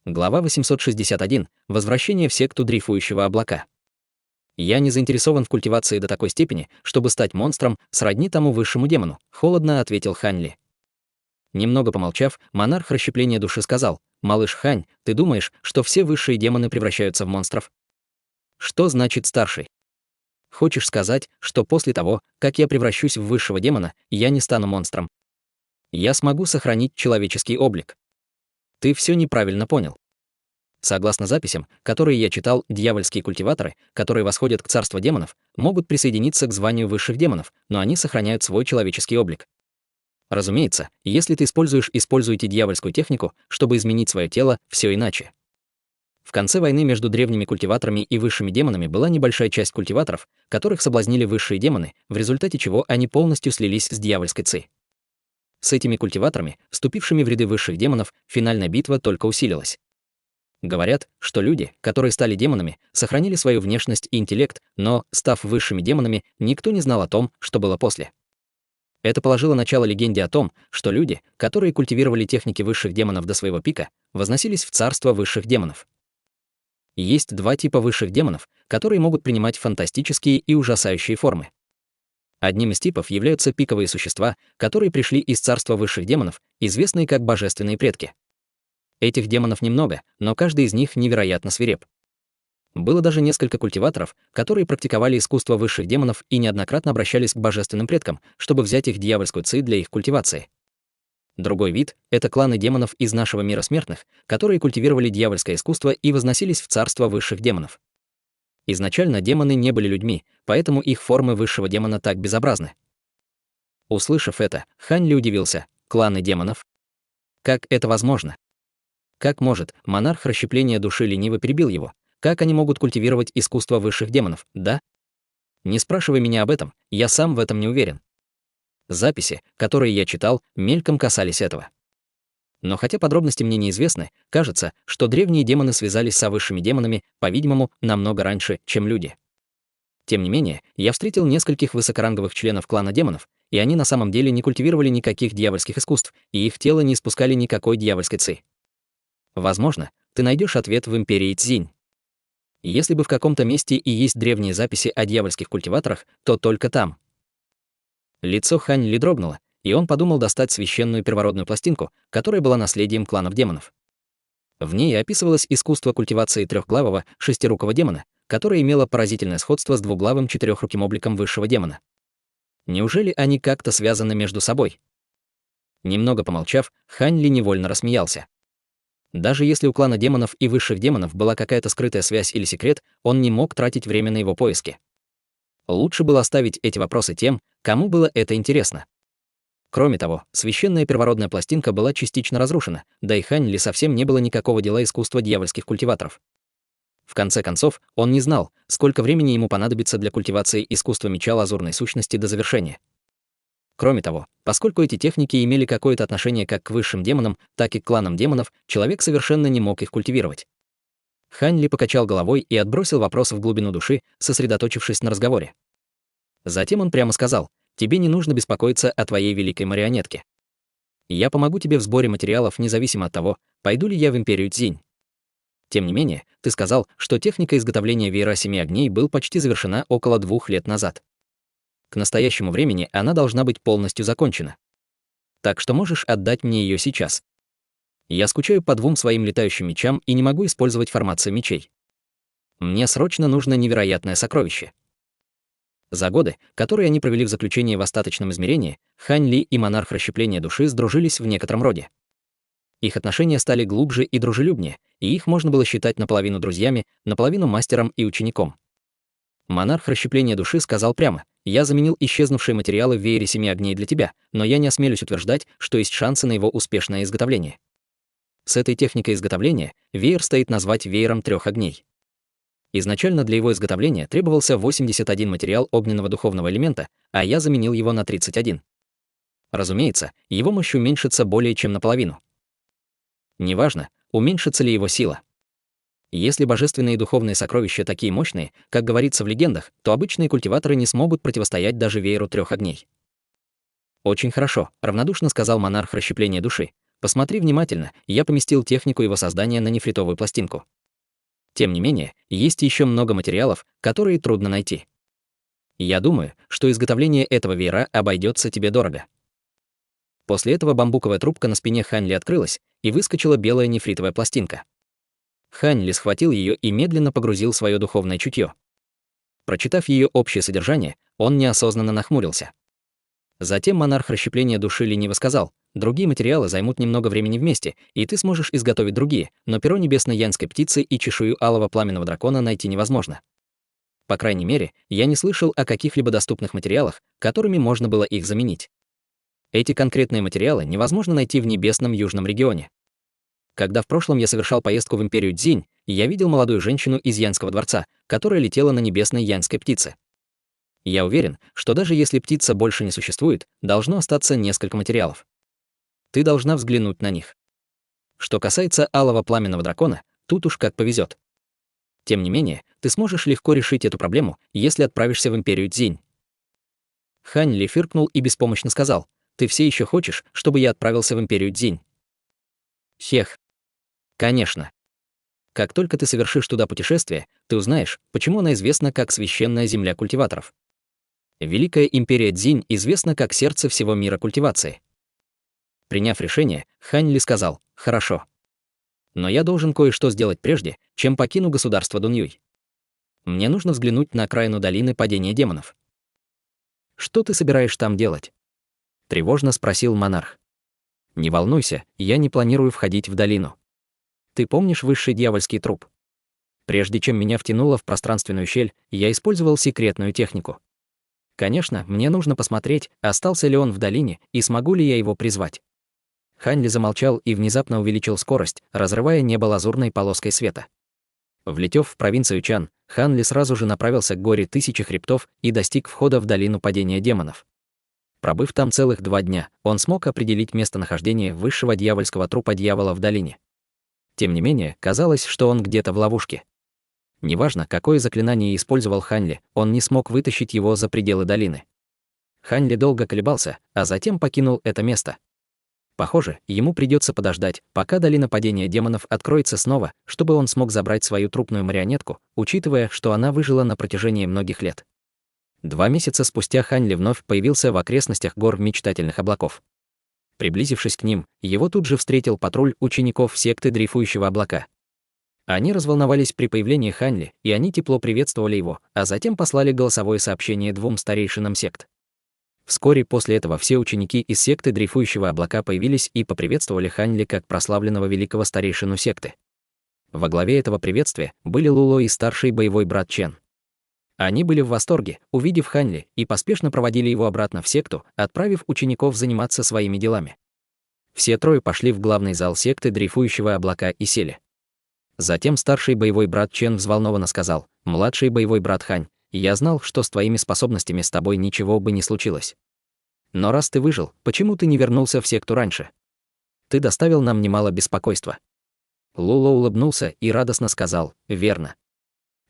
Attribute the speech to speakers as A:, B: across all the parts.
A: Глава 861. Возвращение в секту дрейфующего облака. Я не заинтересован в культивации до такой степени, чтобы стать монстром, сродни тому высшему демону, холодно ответил Хань Ли. Немного помолчав, монарх расщепления души сказал: «Малыш Хань, ты думаешь, что все высшие демоны превращаются в монстров?» «Что значит старший? Хочешь сказать, что после того, как я превращусь в высшего демона, я не стану монстром? Я смогу сохранить человеческий облик?» «Ты все неправильно понял. Согласно записям, которые я читал, дьявольские культиваторы, которые восходят к царству демонов, могут присоединиться к званию высших демонов, но они сохраняют свой человеческий облик. Разумеется, если ты используете дьявольскую технику, чтобы изменить свое тело, все иначе. В конце войны между древними культиваторами и высшими демонами была небольшая часть культиваторов, которых соблазнили высшие демоны, в результате чего они полностью слились с дьявольской ци. С этими культиваторами, вступившими в ряды высших демонов, финальная битва только усилилась. Говорят, что люди, которые стали демонами, сохранили свою внешность и интеллект, но, став высшими демонами, никто не знал о том, что было после. Это положило начало легенде о том, что люди, которые культивировали техники высших демонов до своего пика, возносились в царство высших демонов. Есть два типа высших демонов, которые могут принимать фантастические и ужасающие формы. Одним из типов являются пиковые существа, которые пришли из царства высших демонов, известные как божественные предки. Этих демонов немного, но каждый из них невероятно свиреп. Было даже несколько культиваторов, которые практиковали искусство высших демонов и неоднократно обращались к божественным предкам, чтобы взять их дьявольскую ци для их культивации. Другой вид — это кланы демонов из нашего мира смертных, которые культивировали дьявольское искусство и возносились в царство высших демонов. Изначально демоны не были людьми, поэтому их формы высшего демона так безобразны. Услышав это, Хань Ли удивился: кланы демонов? Как это возможно? Как может, монарх расщепления души лениво перебил его? Как они могут культивировать искусство высших демонов, да? Не спрашивай меня об этом, я сам в этом не уверен. Записи, которые я читал, мельком касались этого. Но хотя подробности мне неизвестны, кажется, что древние демоны связались с высшими демонами, по-видимому, намного раньше, чем люди. Тем не менее, я встретил нескольких высокоранговых членов клана демонов, и они на самом деле не культивировали никаких дьявольских искусств, и их тело не испускали никакой дьявольской ци. Возможно, ты найдешь ответ в империи Цзинь. Если бы в каком-то месте и есть древние записи о дьявольских культиваторах, то только там. Лицо Хань Ли дрогнуло, и он подумал достать священную первородную пластинку, которая была наследием кланов демонов. В ней описывалось искусство культивации трехглавого, шестирукого демона, которое имело поразительное сходство с двуглавым четырехруким обликом высшего демона. Неужели они как-то связаны между собой? Немного помолчав, Хань Ли невольно рассмеялся. Даже если у клана демонов и высших демонов была какая-то скрытая связь или секрет, он не мог тратить время на его поиски. Лучше было оставить эти вопросы тем, кому было это интересно. Кроме того, священная первородная пластинка была частично разрушена, да и Хань Ли совсем не было никакого дела искусства дьявольских культиваторов. В конце концов, он не знал, сколько времени ему понадобится для культивации искусства меча лазурной сущности до завершения. Кроме того, поскольку эти техники имели какое-то отношение как к высшим демонам, так и к кланам демонов, человек совершенно не мог их культивировать. Хань Ли покачал головой и отбросил вопрос в глубину души, сосредоточившись на разговоре. Затем он прямо сказал: «Тебе не нужно беспокоиться о твоей великой марионетке. Я помогу тебе в сборе материалов независимо от того, пойду ли я в империю Цзинь. Тем не менее, ты сказал, что техника изготовления веера семи огней был почти завершена около 2 лет назад. К настоящему времени она должна быть полностью закончена. Так что можешь отдать мне ее сейчас. Я скучаю по 2 своим летающим мечам и не могу использовать формацию мечей. Мне срочно нужно невероятное сокровище». За годы, которые они провели в заключении в остаточном измерении, Хань Ли и монарх расщепления души сдружились в некотором роде. Их отношения стали глубже и дружелюбнее, и их можно было считать наполовину друзьями, наполовину мастером и учеником. Монарх расщепления души сказал прямо: «Я заменил исчезнувшие материалы в веере семи огней для тебя, но я не осмелюсь утверждать, что есть шансы на его успешное изготовление. С этой техникой изготовления веер стоит назвать веером 3 огней. Изначально для его изготовления требовался 81 материал огненного духовного элемента, а я заменил его на 31. Разумеется, его мощь уменьшится более чем наполовину. Неважно, уменьшится ли его сила. Если божественные и духовные сокровища такие мощные, как говорится в легендах, то обычные культиваторы не смогут противостоять даже вееру 3 огней». «Очень хорошо», — равнодушно сказал монарх расщепления души. Посмотри внимательно, я поместил технику его создания на нефритовую пластинку. Тем не менее, есть еще много материалов, которые трудно найти. Я думаю, что изготовление этого веера обойдется тебе дорого. После этого бамбуковая трубка на спине Ханли открылась, и выскочила белая нефритовая пластинка. Ханли схватил ее и медленно погрузил свое духовное чутье. Прочитав ее общее содержание, он неосознанно нахмурился. Затем монарх расщепления души лениво сказал: другие материалы займут немного времени вместе, и ты сможешь изготовить другие, но перо небесной янской птицы и чешую алого пламенного дракона найти невозможно. По крайней мере, я не слышал о каких-либо доступных материалах, которыми можно было их заменить. Эти конкретные материалы невозможно найти в небесном южном регионе. Когда в прошлом я совершал поездку в империю Цзинь, я видел молодую женщину из Янского дворца, которая летела на небесной янской птице. Я уверен, что даже если птица больше не существует, должно остаться несколько материалов. Ты должна взглянуть на них. Что касается алого пламенного дракона, тут уж как повезет. Тем не менее, ты сможешь легко решить эту проблему, если отправишься в империю Цзинь. Хань Ли фыркнул и беспомощно сказал: ты все еще хочешь, чтобы я отправился в империю Цзинь? Хех. Конечно. Как только ты совершишь туда путешествие, ты узнаешь, почему она известна как священная земля культиваторов. Великая империя Цзинь известна как сердце всего мира культивации. Приняв решение, Хань Ли сказал: хорошо. Но я должен кое-что сделать прежде, чем покину государство Дунъюй. Мне нужно взглянуть на окраину долины падения демонов. Что ты собираешь там делать? Тревожно спросил монарх. Не волнуйся, я не планирую входить в долину. Ты помнишь высший дьявольский труп? Прежде чем меня втянуло в пространственную щель, я использовал секретную технику. Конечно, мне нужно посмотреть, остался ли он в долине и смогу ли я его призвать. Ханли замолчал и внезапно увеличил скорость, разрывая небо лазурной полоской света. Влетев в провинцию Чан, Ханли сразу же направился к горе Тысячи Хребтов и достиг входа в долину падения демонов. Пробыв там целых 2 дня, он смог определить местонахождение высшего дьявольского трупа дьявола в долине. Тем не менее, казалось, что он где-то в ловушке. Неважно, какое заклинание использовал Ханли, он не смог вытащить его за пределы долины. Ханли долго колебался, а затем покинул это место. Похоже, ему придется подождать, пока долина падения демонов откроется снова, чтобы он смог забрать свою трупную марионетку, учитывая, что она выжила на протяжении многих лет. 2 месяца спустя Ханли вновь появился в окрестностях гор мечтательных облаков. Приблизившись к ним, его тут же встретил патруль учеников секты дрейфующего облака. Они разволновались при появлении Ханли, и они тепло приветствовали его, а затем послали голосовое сообщение 2 старейшинам сект. Вскоре после этого все ученики из секты дрейфующего облака появились и поприветствовали Ханли как прославленного великого старейшину секты. Во главе этого приветствия были Луло и старший боевой брат Чен. Они были в восторге, увидев Ханли, и поспешно проводили его обратно в секту, отправив учеников заниматься своими делами. Все 3 пошли в главный зал секты дрейфующего облака и сели. Затем старший боевой брат Чен взволнованно сказал: «Младший боевой брат Хань, я знал, что с твоими способностями с тобой ничего бы не случилось. Но раз ты выжил, почему ты не вернулся в секту раньше? Ты доставил нам немало беспокойства». Луло улыбнулся и радостно сказал: «Верно.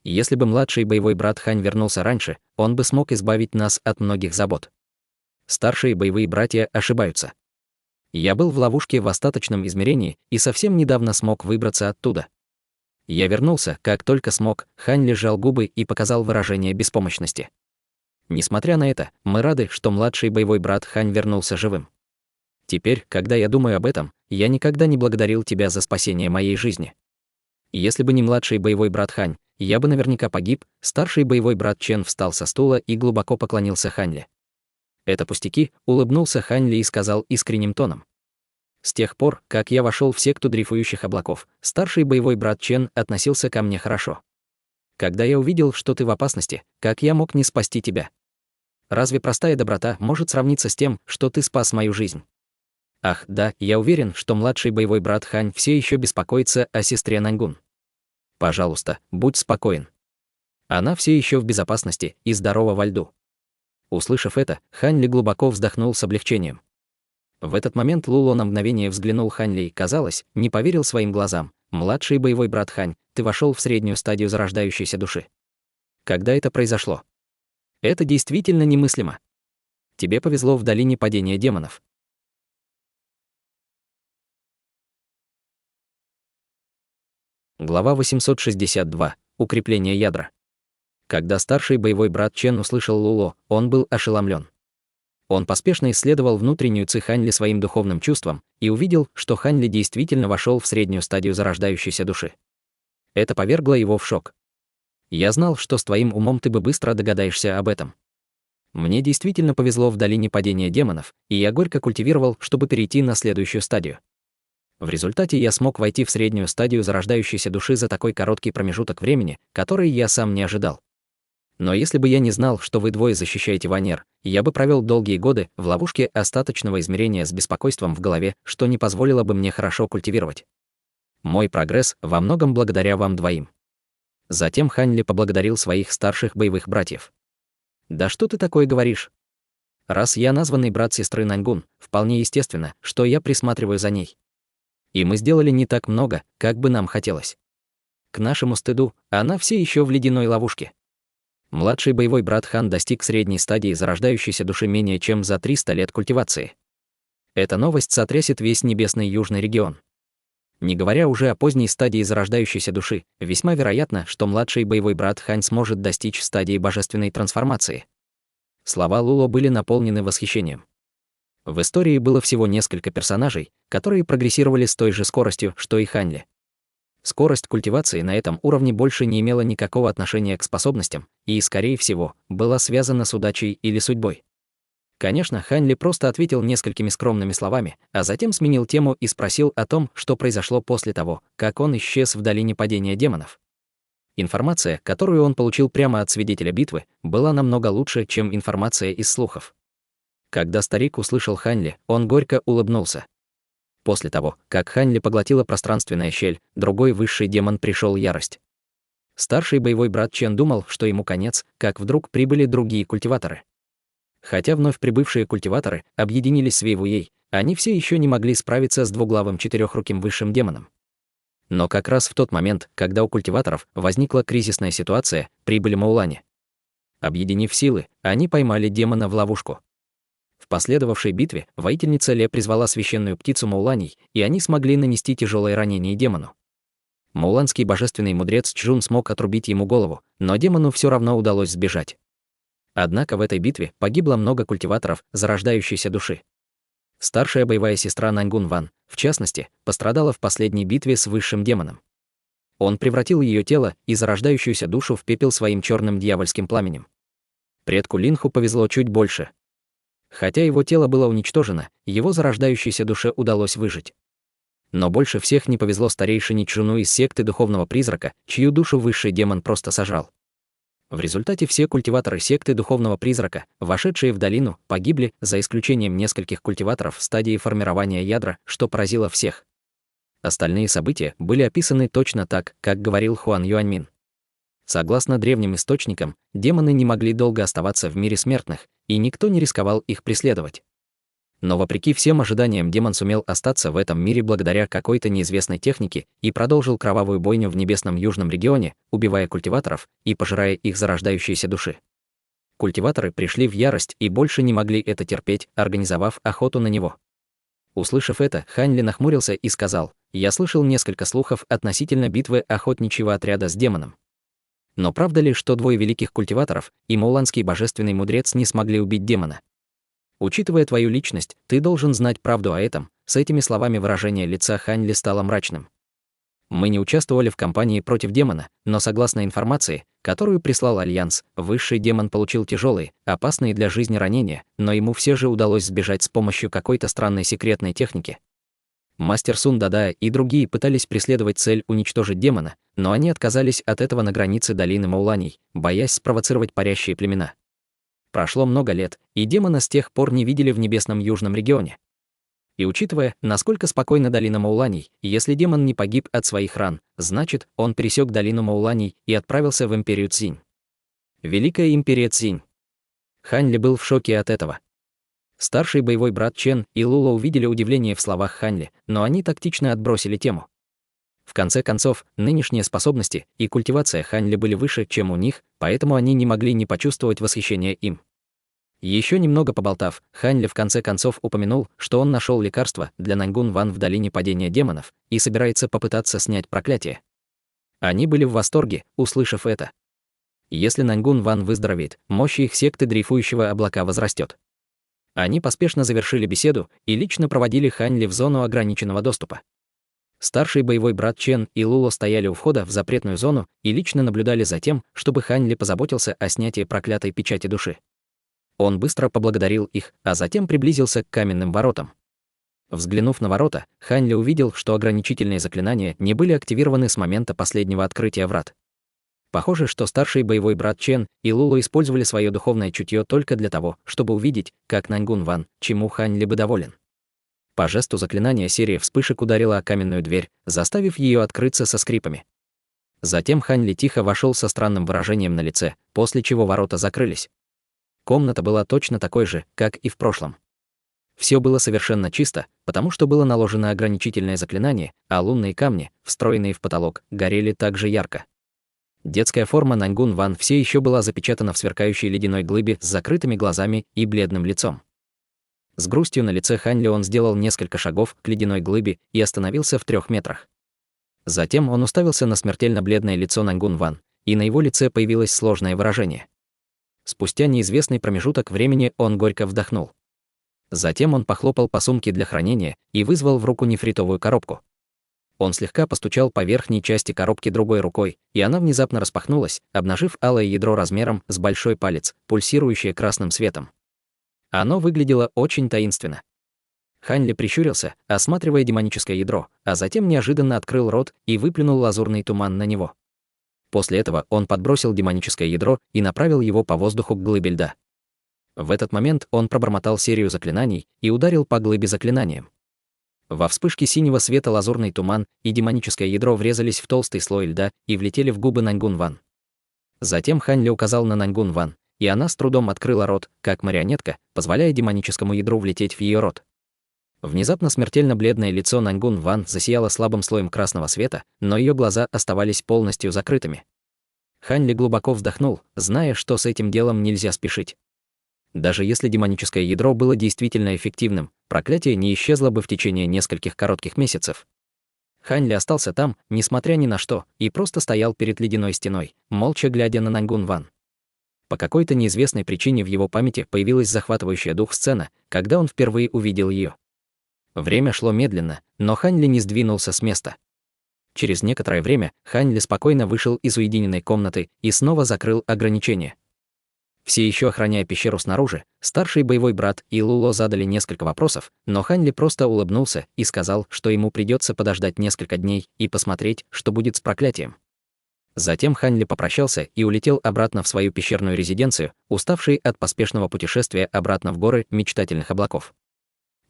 A: Если бы младший боевой брат Хань вернулся раньше, он бы смог избавить нас от многих забот. Старшие боевые братья ошибаются. Я был в ловушке в остаточном измерении и совсем недавно смог выбраться оттуда. Я вернулся, как только смог». Хань сжал губы и показал выражение беспомощности. Несмотря на это, мы рады, что младший боевой брат Хань вернулся живым. Теперь, когда я думаю об этом, я никогда не благодарил тебя за спасение моей жизни. Если бы не младший боевой брат Хань, я бы наверняка погиб. Старший боевой брат Чен встал со стула и глубоко поклонился Ханьли. «Это пустяки», — улыбнулся Ханьли и сказал искренним тоном. «С тех пор, как я вошел в секту дрейфующих облаков, старший боевой брат Чен относился ко мне хорошо. Когда я увидел, что ты в опасности, как я мог не спасти тебя? Разве простая доброта может сравниться с тем, что ты спас мою жизнь? Ах, да, я уверен, что младший боевой брат Хань все еще беспокоится о сестре Наньгун. Пожалуйста, будь спокоен. Она все еще в безопасности и здорова во льду». Услышав это, Ханьли глубоко вздохнул с облегчением. В этот момент Луло на мгновение взглянул Ханьли и, казалось, не поверил своим глазам. «Младший боевой брат Хань, ты вошел в среднюю стадию зарождающейся души. Когда это произошло? Это действительно немыслимо. Тебе повезло в долине падения демонов. Глава 862. Укрепление ядра. Когда старший боевой брат Чен услышал Луло, он был ошеломлен. Он поспешно исследовал внутреннюю ци Ханьли своим духовным чувством и увидел, что Ханьли действительно вошел в среднюю стадию зарождающейся души. Это повергло его в шок. «Я знал, что с твоим умом ты бы быстро догадаешься об этом. Мне действительно повезло в долине падения демонов, и я горько культивировал, чтобы перейти на следующую стадию. В результате я смог войти в среднюю стадию зарождающейся души за такой короткий промежуток времени, который я сам не ожидал. Но если бы я не знал, что вы двое защищаете Ванер, я бы провел долгие годы в ловушке остаточного измерения с беспокойством в голове, что не позволило бы мне хорошо культивировать. Мой прогресс во многом благодаря вам двоим». Затем Ханьли поблагодарил своих старших боевых братьев. «Да что ты такое говоришь? Раз я названный брат сестры Наньгун, вполне естественно, что я присматриваю за ней. И мы сделали не так много, как бы нам хотелось. К нашему стыду, она все еще в ледяной ловушке. Младший боевой брат Хан достиг средней стадии зарождающейся души менее чем за 300 лет культивации. Эта новость сотрясет весь небесный южный регион. Не говоря уже о поздней стадии зарождающейся души, весьма вероятно, что младший боевой брат Хань сможет достичь стадии божественной трансформации». Слова Луло были наполнены восхищением. В истории было всего несколько персонажей, которые прогрессировали с той же скоростью, что и Ханьли. Скорость культивации на этом уровне больше не имела никакого отношения к способностям и, скорее всего, была связана с удачей или судьбой. Конечно, Ханьли просто ответил несколькими скромными словами, а затем сменил тему и спросил о том, что произошло после того, как он исчез в долине падения демонов. Информация, которую он получил прямо от свидетеля битвы, была намного лучше, чем информация из слухов. Когда старик услышал Ханьли, он горько улыбнулся. После того, как Ханьли поглотила пространственная щель, другой высший демон пришел ярость. Старший боевой брат Чен думал, что ему конец, как вдруг прибыли другие культиваторы. Хотя вновь прибывшие культиваторы объединились с Вейвуей, они все еще не могли справиться с двуглавым четырехруким высшим демоном. Но как раз в тот момент, когда у культиваторов возникла кризисная ситуация, прибыли Маулани. Объединив силы, они поймали демона в ловушку. В последовавшей битве воительница Ле призвала священную птицу Мауланей, и они смогли нанести тяжелое ранение демону. Мауланский божественный мудрец Чжун смог отрубить ему голову, но демону все равно удалось сбежать. Однако в этой битве погибло много культиваторов зарождающейся души. Старшая боевая сестра Наньгун Ван, в частности, пострадала в последней битве с высшим демоном. Он превратил ее тело и зарождающуюся душу в пепел своим черным дьявольским пламенем. Предку Линху повезло чуть больше. Хотя его тело было уничтожено, его зарождающейся душе удалось выжить. Но больше всех не повезло старейшине Чжуну из секты Духовного Призрака, чью душу высший демон просто сожрал. В результате все культиваторы секты Духовного Призрака, вошедшие в долину, погибли, за исключением нескольких культиваторов в стадии формирования ядра, что поразило всех. Остальные события были описаны точно так, как говорил Хуан Юаньмин. Согласно древним источникам, демоны не могли долго оставаться в мире смертных, и никто не рисковал их преследовать. Но вопреки всем ожиданиям демон сумел остаться в этом мире благодаря какой-то неизвестной технике и продолжил кровавую бойню в небесном южном регионе, убивая культиваторов и пожирая их зарождающиеся души. Культиваторы пришли в ярость и больше не могли это терпеть, организовав охоту на него. Услышав это, Ханьли нахмурился и сказал: «Я слышал несколько слухов относительно битвы охотничьего отряда с демоном. Но правда ли, что двое великих культиваторов и мауланский божественный мудрец не смогли убить демона? Учитывая твою личность, ты должен знать правду о этом». С этими словами выражение лица Ханьли стало мрачным. «Мы не участвовали в кампании против демона, но согласно информации, которую прислал Альянс, высший демон получил тяжелые, опасные для жизни ранения, но ему все же удалось сбежать с помощью какой-то странной секретной техники. Мастер Сун Дадая и другие пытались преследовать цель уничтожить демона, но они отказались от этого на границе долины Мауланей, боясь спровоцировать парящие племена. Прошло много лет, и демона с тех пор не видели в небесном южном регионе. И учитывая, насколько спокойна долина Мауланей, если демон не погиб от своих ран, значит, он пересек долину Мауланей и отправился в империю Цзинь. Великая империя Цзинь. Ханьли был в шоке от этого. Старший боевой брат Чен и Луло увидели удивление в словах Ханьли, но они тактично отбросили тему. В конце концов, нынешние способности и культивация Ханьли были выше, чем у них, поэтому они не могли не почувствовать восхищения им. Еще немного поболтав, Ханьли в конце концов упомянул, что он нашел лекарство для Наньгун Ван в долине падения демонов и собирается попытаться снять проклятие. Они были в восторге, услышав это. Если Наньгун Ван выздоровеет, мощь их секты дрейфующего облака возрастет. Они поспешно завершили беседу и лично проводили Хань Ли в зону ограниченного доступа. Старший боевой брат Чен и Луло стояли у входа в запретную зону и лично наблюдали за тем, чтобы Хань Ли позаботился о снятии проклятой печати души. Он быстро поблагодарил их, а затем приблизился к каменным воротам. Взглянув на ворота, Хань Ли увидел, что ограничительные заклинания не были активированы с момента последнего открытия врат. Похоже, что старший боевой брат Чен и Луло использовали свое духовное чутье только для того, чтобы увидеть, как Наньгун Ван, чему Хань Ли бы доволен. По жесту заклинания серия вспышек ударила о каменную дверь, заставив ее открыться со скрипами. Затем Хань Ли тихо вошел со странным выражением на лице, после чего ворота закрылись. Комната была точно такой же, как и в прошлом. Все было совершенно чисто, потому что было наложено ограничительное заклинание, а лунные камни, встроенные в потолок, горели так же ярко. Детская форма Наньгун Ван все еще была запечатана в сверкающей ледяной глыбе с закрытыми глазами и бледным лицом. С грустью на лице Хань Ли он сделал несколько шагов к ледяной глыбе и остановился в 3 метрах. Затем он уставился на смертельно бледное лицо Наньгун Ван, и на его лице появилось сложное выражение. Спустя неизвестный промежуток времени он горько вдохнул. Затем он похлопал по сумке для хранения и вызвал в руку нефритовую коробку. Он слегка постучал по верхней части коробки другой рукой, и она внезапно распахнулась, обнажив алое ядро размером с большой палец, пульсирующее красным светом. Оно выглядело очень таинственно. Хань Ли прищурился, осматривая демоническое ядро, а затем неожиданно открыл рот и выплюнул лазурный туман на него. После этого он подбросил демоническое ядро и направил его по воздуху к глыбе льда. В этот момент он пробормотал серию заклинаний и ударил по глыбе заклинанием. Во вспышке синего света лазурный туман и демоническое ядро врезались в толстый слой льда и влетели в губы Наньгун Ван. Затем Хань Ли указал на Наньгун Ван, и она с трудом открыла рот, как марионетка, позволяя демоническому ядру влететь в ее рот. Внезапно смертельно бледное лицо Наньгун Ван засияло слабым слоем красного света, но ее глаза оставались полностью закрытыми. Хань Ли глубоко вздохнул, зная, что с этим делом нельзя спешить. Даже если демоническое ядро было действительно эффективным, проклятие не исчезло бы в течение нескольких коротких месяцев. Хань Ли остался там, несмотря ни на что, и просто стоял перед ледяной стеной, молча глядя на Наньгун Ван. По какой-то неизвестной причине в его памяти появилась захватывающая дух сцена, когда он впервые увидел ее. Время шло медленно, но Хань Ли не сдвинулся с места. Через некоторое время Хань Ли спокойно вышел из уединенной комнаты и снова закрыл ограничения. Все еще охраняя пещеру снаружи, старший боевой брат и Луло задали несколько вопросов, но Хань Ли просто улыбнулся и сказал, что ему придется подождать несколько дней и посмотреть, что будет с проклятием. Затем Хань Ли попрощался и улетел обратно в свою пещерную резиденцию, уставший от поспешного путешествия обратно в горы мечтательных облаков.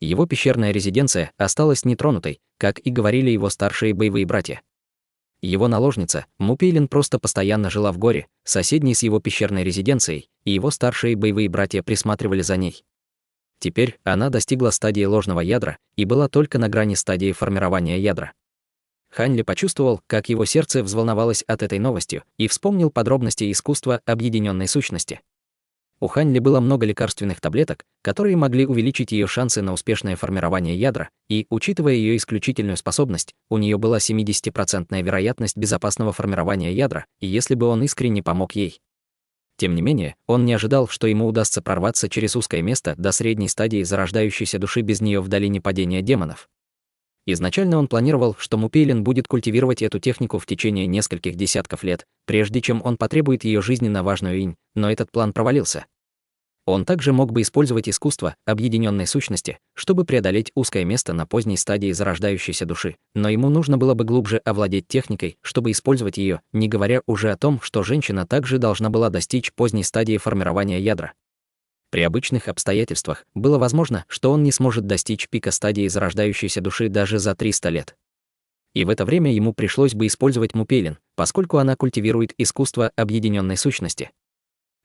A: Его пещерная резиденция осталась нетронутой, как и говорили его старшие боевые братья. Его наложница, Мупейлин, просто постоянно жила в горе, соседней с его пещерной резиденцией, и его старшие боевые братья присматривали за ней. Теперь она достигла стадии ложного ядра и была только на грани стадии формирования ядра. Хань Ли почувствовал, как его сердце взволновалось от этой новости, и вспомнил подробности искусства объединенной сущности. У Хань Ли было много лекарственных таблеток, которые могли увеличить ее шансы на успешное формирование ядра, и, учитывая ее исключительную способность, у нее была 70% вероятность безопасного формирования ядра, и если бы он искренне помог ей. Тем не менее, он не ожидал, что ему удастся прорваться через узкое место до средней стадии зарождающейся души без нее в долине падения демонов. Изначально он планировал, что Мупейлин будет культивировать эту технику в течение нескольких десятков лет, прежде чем он потребует ее жизненно важную инь, но этот план провалился. Он также мог бы использовать искусство объединенной сущности, чтобы преодолеть узкое место на поздней стадии зарождающейся души, но ему нужно было бы глубже овладеть техникой, чтобы использовать ее, не говоря уже о том, что женщина также должна была достичь поздней стадии формирования ядра. При обычных обстоятельствах было возможно, что он не сможет достичь пика стадии зарождающейся души даже за 300 лет. И в это время ему пришлось бы использовать Мупейлин, поскольку она культивирует искусство объединенной сущности.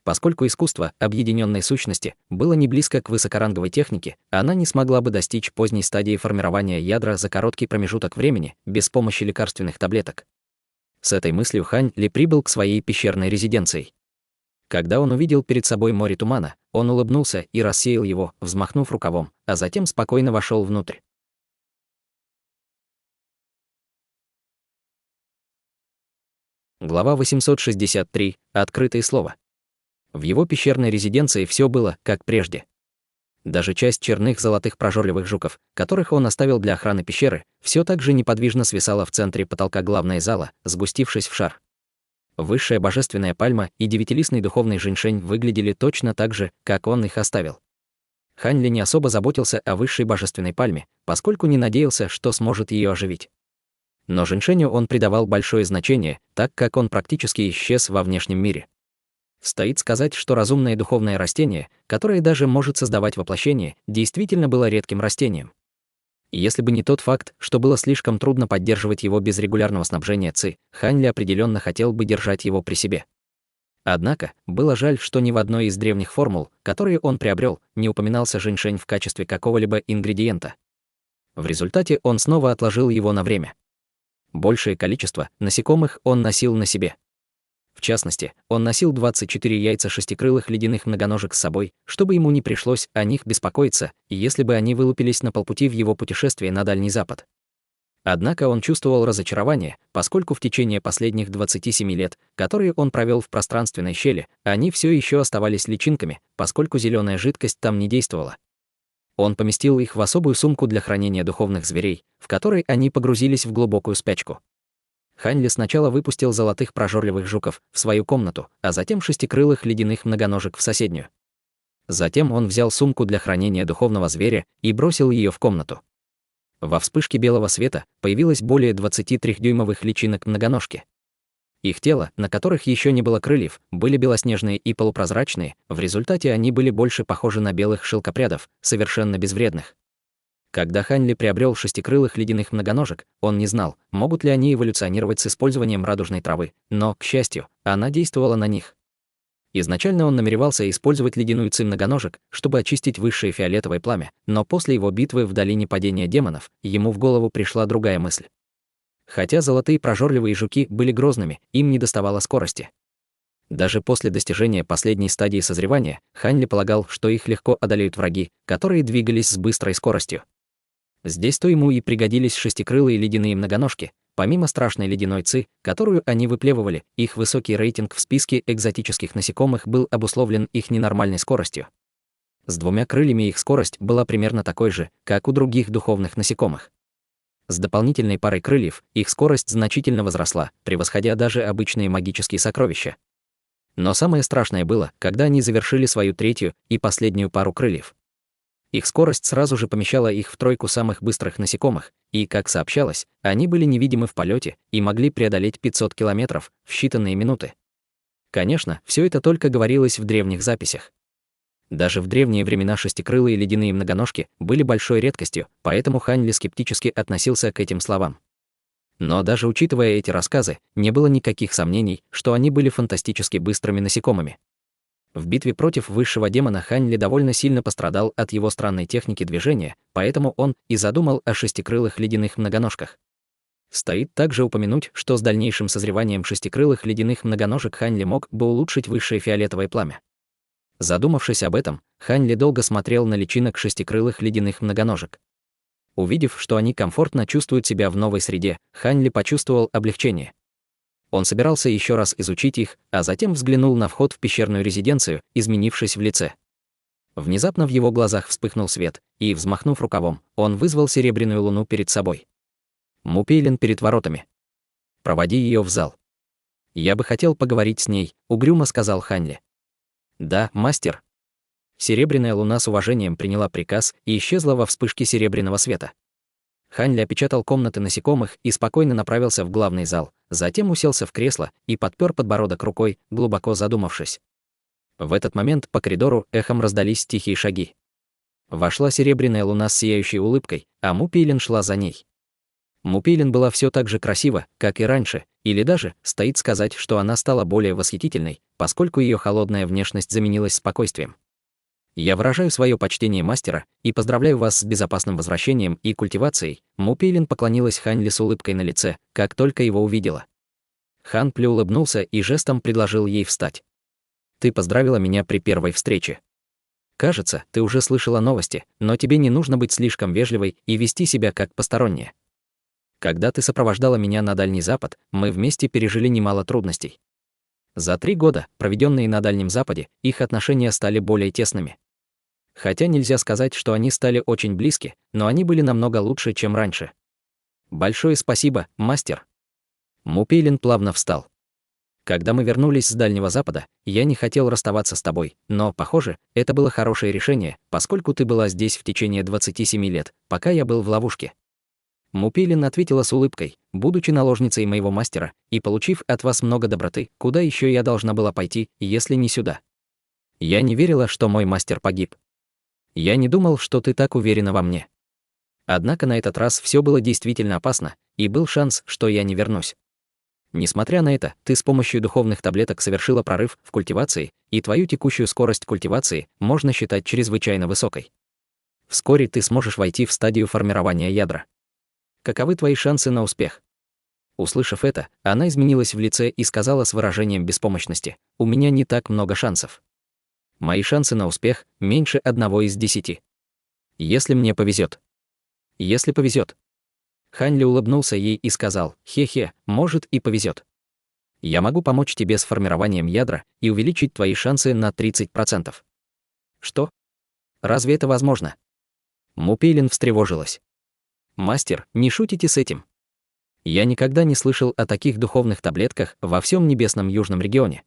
A: Поскольку искусство объединенной сущности было не близко к высокоранговой технике, она не смогла бы достичь поздней стадии формирования ядра за короткий промежуток времени без помощи лекарственных таблеток. С этой мыслью Хань Ли прибыл к своей пещерной резиденции. Когда он увидел перед собой море тумана, он улыбнулся и рассеял его, взмахнув рукавом, а затем спокойно вошел внутрь. Глава 863. Открытое слово. В его пещерной резиденции все было, как прежде. Даже часть черных золотых прожорливых жуков, которых он оставил для охраны пещеры, все так же неподвижно свисала в центре потолка главной зала, сгустившись в шар. Высшая божественная пальма и девятилистный духовный женьшень выглядели точно так же, как он их оставил. Хань Ли не особо заботился о высшей божественной пальме, поскольку не надеялся, что сможет ее оживить. Но женьшеню он придавал большое значение, так как он практически исчез во внешнем мире. Стоит сказать, что разумное духовное растение, которое даже может создавать воплощение, действительно было редким растением. Если бы не тот факт, что было слишком трудно поддерживать его без регулярного снабжения ци, Хань Ли определенно хотел бы держать его при себе. Однако, было жаль, что ни в одной из древних формул, которые он приобрел, не упоминался женьшень в качестве какого-либо ингредиента. В результате он снова отложил его на время. Большее количество насекомых он носил на себе. В частности, он носил 24 яйца шестикрылых ледяных многоножек с собой, чтобы ему не пришлось о них беспокоиться, если бы они вылупились на полпути в его путешествии на Дальний Запад. Однако он чувствовал разочарование, поскольку в течение последних 27 лет, которые он провел в пространственной щели, они все еще оставались личинками, поскольку зеленая жидкость там не действовала. Он поместил их в особую сумку для хранения духовных зверей, в которой они погрузились в глубокую спячку. Хань Ли сначала выпустил золотых прожорливых жуков в свою комнату, а затем шестикрылых ледяных многоножек в соседнюю. Затем он взял сумку для хранения духовного зверя и бросил ее в комнату. Во вспышке белого света появилось более 23-дюймовых личинок многоножки. Их тела, на которых еще не было крыльев, были белоснежные и полупрозрачные, в результате они были больше похожи на белых шелкопрядов, совершенно безвредных. Когда Хань Ли приобрел шестикрылых ледяных многоножек, он не знал, могут ли они эволюционировать с использованием радужной травы, но, к счастью, она действовала на них. Изначально он намеревался использовать ледяную ци многоножек, чтобы очистить высшее фиолетовое пламя, но после его битвы в долине падения демонов, ему в голову пришла другая мысль. Хотя золотые прожорливые жуки были грозными, им недоставало скорости. Даже после достижения последней стадии созревания, Хань Ли полагал, что их легко одолеют враги, которые двигались с быстрой скоростью. Здесь-то ему и пригодились шестикрылые ледяные многоножки. Помимо страшной ледяной ци, которую они выплевывали, их высокий рейтинг в списке экзотических насекомых был обусловлен их ненормальной скоростью. С двумя крыльями их скорость была примерно такой же, как у других духовных насекомых. С дополнительной парой крыльев их скорость значительно возросла, превосходя даже обычные магические сокровища. Но самое страшное было, когда они завершили свою третью и последнюю пару крыльев. Их скорость сразу же помещала их в тройку самых быстрых насекомых, и, как сообщалось, они были невидимы в полете и могли преодолеть 500 километров в считанные минуты. Конечно, все это только говорилось в древних записях. Даже в древние времена шестикрылые ледяные многоножки были большой редкостью, поэтому Хань Ли скептически относился к этим словам. Но даже учитывая эти рассказы, не было никаких сомнений, что они были фантастически быстрыми насекомыми. В битве против высшего демона Хань Ли довольно сильно пострадал от его странной техники движения, поэтому он и задумал о шестикрылых ледяных многоножках. Стоит также упомянуть, что с дальнейшим созреванием шестикрылых ледяных многоножек Хань Ли мог бы улучшить высшее фиолетовое пламя. Задумавшись об этом, Хань Ли долго смотрел на личинок шестикрылых ледяных многоножек. Увидев, что они комфортно чувствуют себя в новой среде, Хань Ли почувствовал облегчение. Он собирался еще раз изучить их, а затем взглянул на вход в пещерную резиденцию, изменившись в лице. Внезапно в его глазах вспыхнул свет, и, взмахнув рукавом, он вызвал серебряную луну перед собой. Му Пейлин перед воротами. «Проводи ее в зал». «Я бы хотел поговорить с ней», — угрюмо сказал Хань Ли. «Да, мастер». Серебряная луна с уважением приняла приказ и исчезла во вспышке серебряного света. Хань Ли опечатал комнаты насекомых и спокойно направился в главный зал, затем уселся в кресло и подпер подбородок рукой, глубоко задумавшись. В этот момент по коридору эхом раздались тихие шаги. Вошла серебряная луна с сияющей улыбкой, а Му Пейлин шла за ней. Му Пейлин была все так же красива, как и раньше, или даже, стоит сказать, что она стала более восхитительной, поскольку ее холодная внешность заменилась спокойствием. «Я выражаю свое почтение мастера и поздравляю вас с безопасным возвращением и культивацией», Му Пейлин поклонилась Хань Ли с улыбкой на лице, как только его увидела. Хан Плю улыбнулся и жестом предложил ей встать. «Ты поздравила меня при первой встрече. Кажется, ты уже слышала новости, но тебе не нужно быть слишком вежливой и вести себя как посторонняя». Когда ты сопровождала меня на Дальний Запад, мы вместе пережили немало трудностей. За 3 года, проведенные на Дальнем Западе, их отношения стали более тесными. Хотя нельзя сказать, что они стали очень близки, но они были намного лучше, чем раньше. Большое спасибо, мастер. Мупейлин плавно встал. Когда мы вернулись с Дальнего Запада, я не хотел расставаться с тобой, но, похоже, это было хорошее решение, поскольку ты была здесь в течение 27 лет, пока я был в ловушке. Мупейлин ответила с улыбкой: будучи наложницей моего мастера и получив от вас много доброты, куда еще я должна была пойти, если не сюда? Я не верила, что мой мастер погиб. Я не думал, что ты так уверена во мне. Однако на этот раз все было действительно опасно, и был шанс, что я не вернусь. Несмотря на это, ты с помощью духовных таблеток совершила прорыв в культивации, и твою текущую скорость культивации можно считать чрезвычайно высокой. Вскоре ты сможешь войти в стадию формирования ядра. Каковы твои шансы на успех? Услышав это, она изменилась в лице и сказала с выражением беспомощности: у меня не так много шансов. Мои шансы на успех меньше 1 из 10. Если мне повезет. Если повезет. Ханли улыбнулся ей и сказал: хе-хе, может и повезет. Я могу помочь тебе с формированием ядра и увеличить твои шансы на 30%. Что? Разве это возможно? Мупейлин встревожилась. Мастер, не шутите с этим. Я никогда не слышал о таких духовных таблетках во всем небесном южном регионе.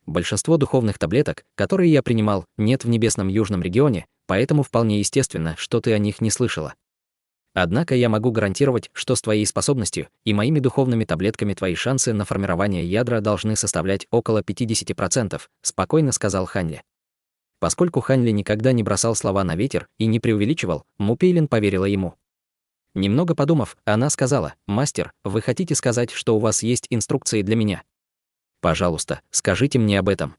A: Большинство духовных таблеток, которые я принимал, нет в небесном южном регионе, поэтому вполне естественно, что ты о них не слышала. Однако я могу гарантировать, что с твоей способностью и моими духовными таблетками твои шансы на формирование ядра должны составлять около 50%, спокойно сказал Ханли. Поскольку Ханли никогда не бросал слова на ветер и не преувеличивал, Мупейлин поверила ему. Немного подумав, она сказала: мастер, вы хотите сказать, что у вас есть инструкции для меня? Пожалуйста, скажите мне об этом.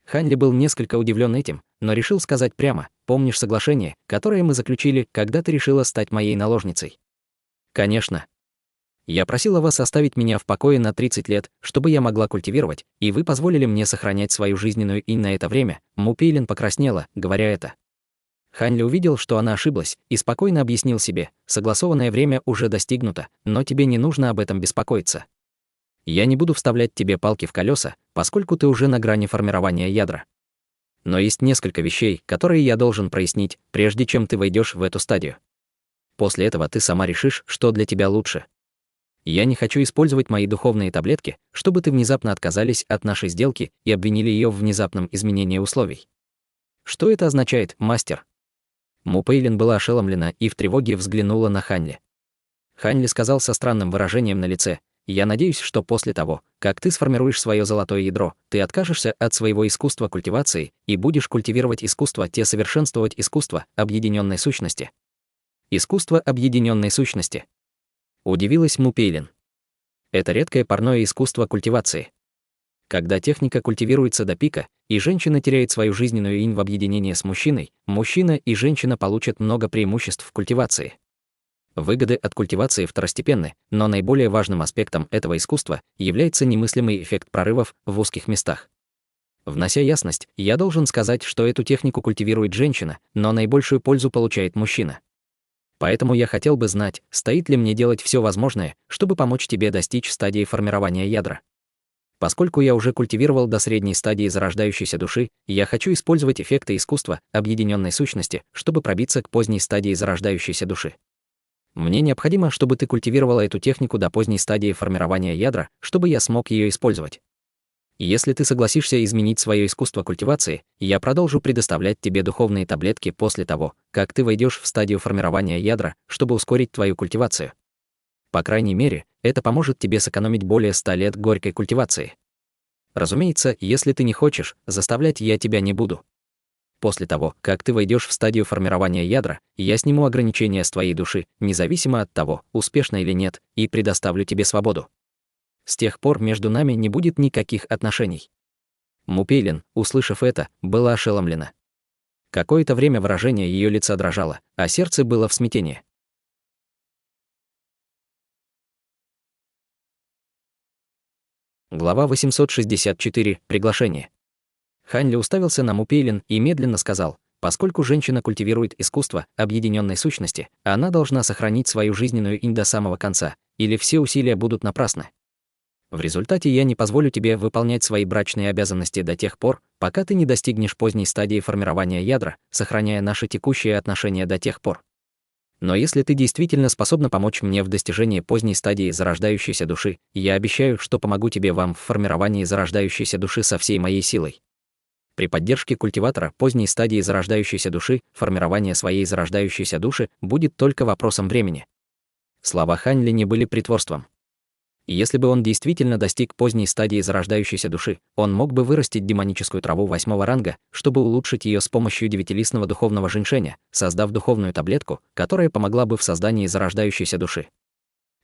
A: Ханли был несколько удивлен этим, но решил сказать прямо: помнишь соглашение, которое мы заключили, когда ты решила стать моей наложницей? Конечно. Я просила вас оставить меня в покое на 30 лет, чтобы я могла культивировать, и вы позволили мне сохранять свою жизненную инь на это время. Мупейлин покраснела, говоря это. Ханли увидел, что она ошиблась, и спокойно объяснил себе: согласованное время уже достигнуто, но тебе не нужно об этом беспокоиться. Я не буду вставлять тебе палки в колеса, поскольку ты уже на грани формирования ядра. Но есть несколько вещей, которые я должен прояснить, прежде чем ты войдешь в эту стадию. После этого ты сама решишь, что для тебя лучше. Я не хочу использовать мои духовные таблетки, чтобы ты внезапно отказались от нашей сделки и обвинили ее в внезапном изменении условий. Что это означает, мастер? Мупейлин была ошеломлена и в тревоге взглянула на Ханли. Ханли сказал со странным выражением на лице: я надеюсь, что после того, как ты сформируешь свое золотое ядро, ты откажешься от своего искусства культивации и будешь культивировать искусство совершенствовать искусство объединенной сущности. Искусство объединенной сущности. Удивилась Мупейлин. Это редкое парное искусство культивации. Когда техника культивируется до пика, и женщина теряет свою жизненную инь в объединении с мужчиной, мужчина и женщина получат много преимуществ в культивации. Выгоды от культивации второстепенны, но наиболее важным аспектом этого искусства является немыслимый эффект прорывов в узких местах. Внося ясность, я должен сказать, что эту технику культивирует женщина, но наибольшую пользу получает мужчина. Поэтому я хотел бы знать, стоит ли мне делать все возможное, чтобы помочь тебе достичь стадии формирования ядра. Поскольку я уже культивировал до средней стадии зарождающейся души, я хочу использовать эффекты искусства объединенной сущности, чтобы пробиться к поздней стадии зарождающейся души. Мне необходимо, чтобы ты культивировала эту технику до поздней стадии формирования ядра, чтобы я смог ее использовать. Если ты согласишься изменить свое искусство культивации, я продолжу предоставлять тебе духовные таблетки после того, как ты войдешь в стадию формирования ядра, чтобы ускорить твою культивацию. По крайней мере, это поможет тебе сэкономить более 100 лет горькой культивации. Разумеется, если ты не хочешь, заставлять я тебя не буду. После того, как ты войдешь в стадию формирования ядра, я сниму ограничения с твоей души, независимо от того, успешно или нет, и предоставлю тебе свободу. С тех пор между нами не будет никаких отношений. Мупейлин, услышав это, была ошеломлена. Какое-то время выражение ее лица дрожало, а сердце было в смятении. Глава 864. Приглашение. Ханли уставился на Мупейлин и медленно сказал: Поскольку женщина культивирует искусство объединенной сущности, она должна сохранить свою жизненную инь до самого конца, или все усилия будут напрасны. В результате я не позволю тебе выполнять свои брачные обязанности до тех пор, пока ты не достигнешь поздней стадии формирования ядра, сохраняя наши текущие отношения до тех пор. Но если ты действительно способна помочь мне в достижении поздней стадии зарождающейся души, я обещаю, что помогу тебе в формировании зарождающейся души со всей моей силой. При поддержке культиватора поздней стадии зарождающейся души формирование своей зарождающейся души будет только вопросом времени. Слова Ханьли не были притворством. Если бы он действительно достиг поздней стадии зарождающейся души, он мог бы вырастить демоническую траву 8-го ранга, чтобы улучшить ее с помощью 9-листного духовного женьшеня, создав духовную таблетку, которая помогла бы в создании зарождающейся души.